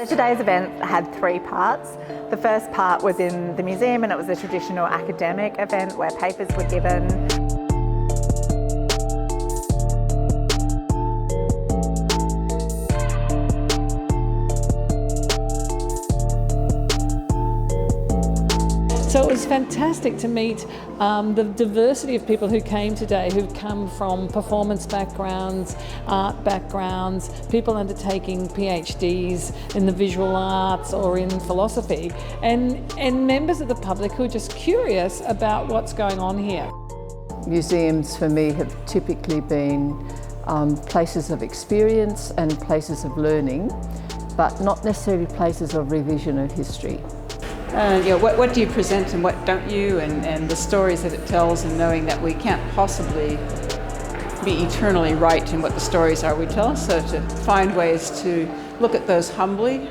Today's event had three parts. The first part was in the museum and it was a traditional academic event where papers were given. So it was fantastic to meet the diversity of people who came today, who've come from performance backgrounds, art backgrounds, people undertaking PhDs in the visual arts or in philosophy, and members of the public who are just curious about what's going on here. Museums for me have typically been places of experience and places of learning, but not necessarily places of revision of history. What do you present and what don't you, and the stories that it tells, and knowing that we can't possibly be eternally right in what the stories are we tell, so to find ways to look at those humbly.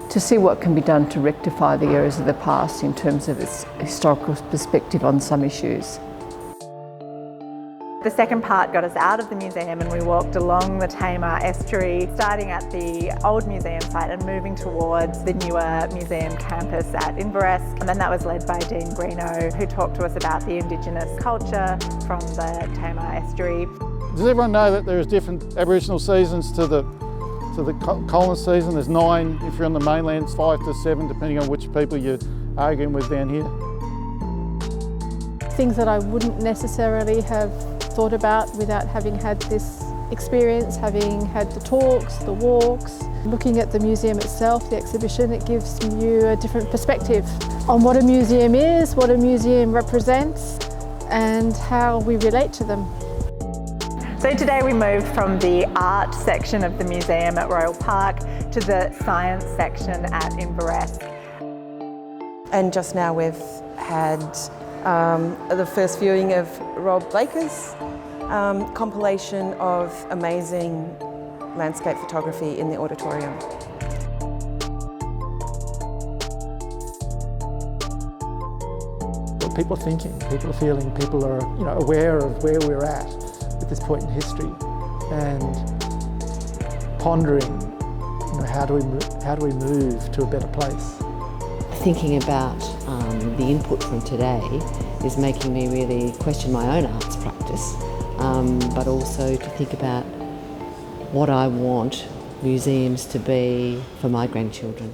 To see what can be done to rectify the errors of the past in terms of its historical perspective on some issues. The second part got us out of the museum and we walked along the Tamar estuary, starting at the old museum site and moving towards the newer museum campus at Inveresk. And then that was led by Dean Greeno, who talked to us about the Indigenous culture from the Tamar estuary. Does everyone know that there's different Aboriginal seasons to the colonist season? There's 9 if you're on the mainland, it's 5 to 7 depending on which people you're arguing with down here. Things that I wouldn't necessarily have thought about without having had this experience, having had the talks, the walks, looking at the museum itself, the exhibition. It gives you a different perspective on what a museum is, what a museum represents, and how we relate to them. So today we moved from the art section of the museum at Royal Park to the science section at Inveresk. And just now we've had the first viewing of Rob Baker's compilation of amazing landscape photography in the auditorium. What people are thinking, people are feeling, people are aware of where we're at this point in history, and pondering how do we move to a better place. Thinking about the input from today is making me really question my own arts practice, but also to think about what I want museums to be for my grandchildren.